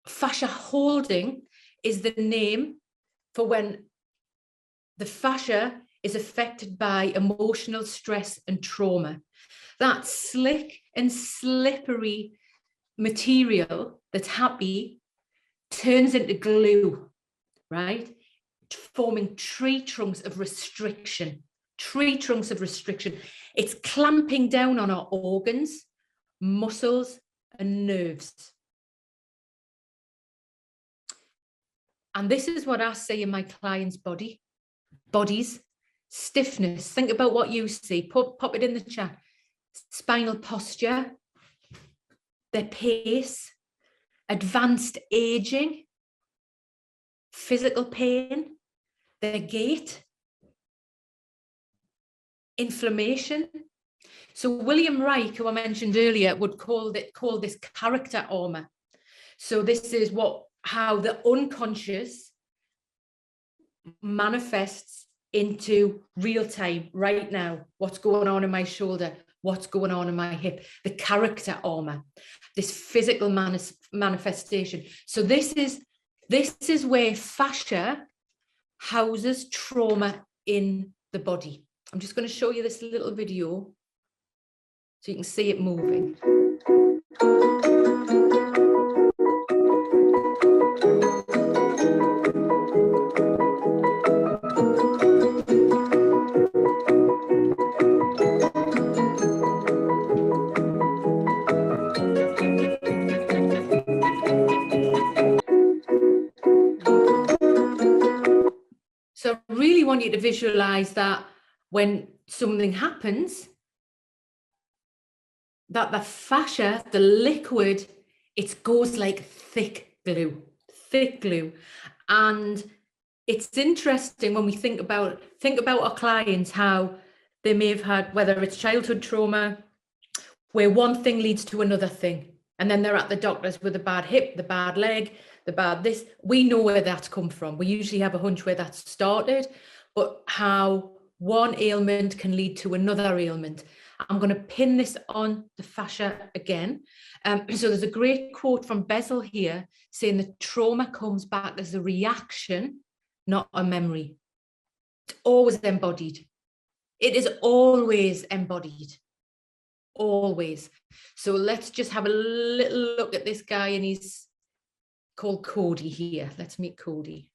Fascia holding is the name for when the fascia is affected by emotional stress and trauma. That slick and slippery material that's happy turns into glue, right? Forming tree trunks of restriction. Tree trunks of restriction. It's clamping down on our organs, muscles, and nerves. And this is what I see in my clients' bodies. Stiffness. Think about what you see. Pop it in the chat. Spinal posture, their pace, advanced aging, physical pain, their gait, inflammation. So William Reich, who I mentioned earlier, would call this character armor. So this is how the unconscious manifests into real time, right now. What's going on in my shoulder? What's going on in my hip? The character armor, this physical manifestation. So this is where fascia houses trauma in the body. I'm just going to show you this little video so you can see it moving. So I really want you to visualize that when something happens, that the fascia, the liquid, it goes like thick glue. And it's interesting when we think about our clients, how they may have had, whether it's childhood trauma, where one thing leads to another thing. And then they're at the doctors with a bad hip, the bad leg, the bad this. We know where that's come from. We usually have a hunch where that started, but how one ailment can lead to another ailment. I'm going to pin this on the fascia again. So there's a great quote from Bessel here saying that trauma comes back as a reaction, not a memory. It's always embodied. It is always embodied. Always. So let's just have a little look at this guy, and he's called Cody here. Let's meet Cody.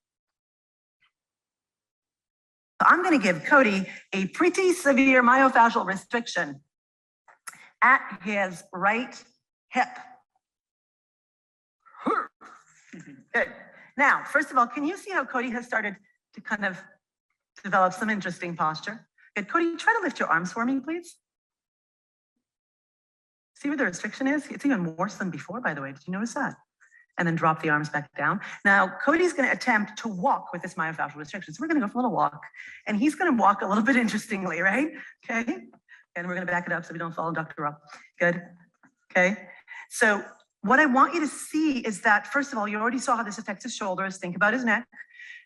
I'm going to give Cody a pretty severe myofascial restriction at his right hip. Good. Now, first of all, can you see how Cody has started to kind of develop some interesting posture? Good. Cody, try to lift your arms for me, please. See where the restriction is? It's even worse than before, by the way. Did you notice that? And then drop the arms back down. Now, Cody's going to attempt to walk with this myofascial restriction. So we're going to go for a little walk. And he's going to walk a little bit interestingly, right? Okay. And we're going to back it up so we don't follow Dr. Rob. Good. Okay. So what I want you to see is that, first of all, you already saw how this affects his shoulders. Think about his neck.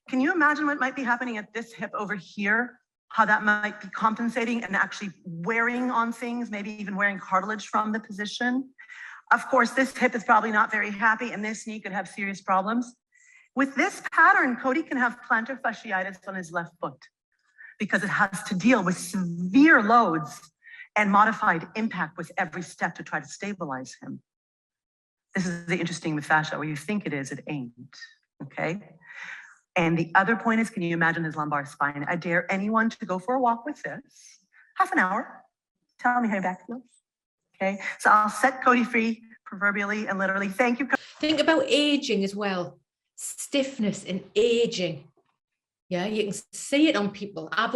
Can you imagine what might be happening at this hip over here? How that might be compensating and actually wearing on things, maybe even wearing cartilage from the position. Of course, this hip is probably not very happy, and this knee could have serious problems. With this pattern, Cody can have plantar fasciitis on his left foot because it has to deal with severe loads and modified impact with every step to try to stabilize him. This is the interesting with fascia, where you think it is, it ain't, okay? And the other point is, can you imagine his lumbar spine? I dare anyone to go for a walk with this. Half an hour. Tell me how your back feels. Okay, so I'll set Cody free, proverbially and literally. Thank you. Think about aging as well. Stiffness and aging. Yeah, you can see it on people. I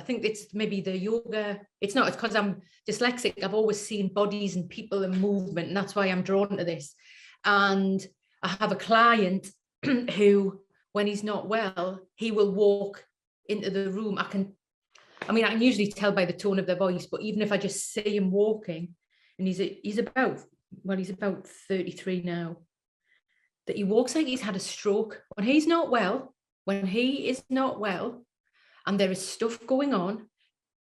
think it's maybe the yoga. It's not, it's because I'm dyslexic. I've always seen bodies and people and movement, and that's why I'm drawn to this. And I have a client who, when he's not well, he will walk into the room. I can usually tell by the tone of their voice, but even if I just see him walking, and he's about 33 now, that he walks like he's had a stroke. When he is not well, and there is stuff going on,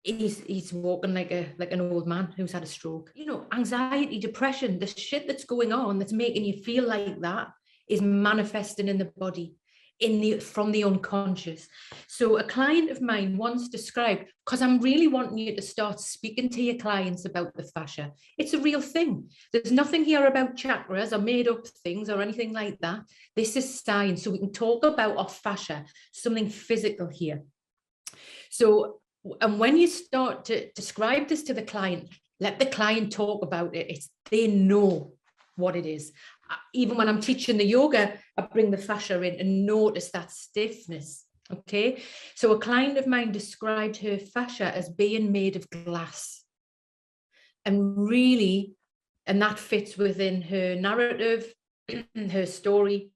he's walking like an old man who's had a stroke. You know, anxiety, depression, the shit that's going on that's making you feel like that is manifesting in the body, from the unconscious. So a client of mine once described, because I'm really wanting you to start speaking to your clients about the fascia. It's a real thing. There's nothing here about chakras or made up things or anything like that. This is science. So we can talk about our fascia, something physical here. So, and when you start to describe this to the client, let the client talk about it. They know what it is. Even when I'm teaching the yoga, I bring the fascia in and notice that stiffness. Okay. So a client of mine described her fascia as being made of glass. And really, and that fits within her narrative, her story.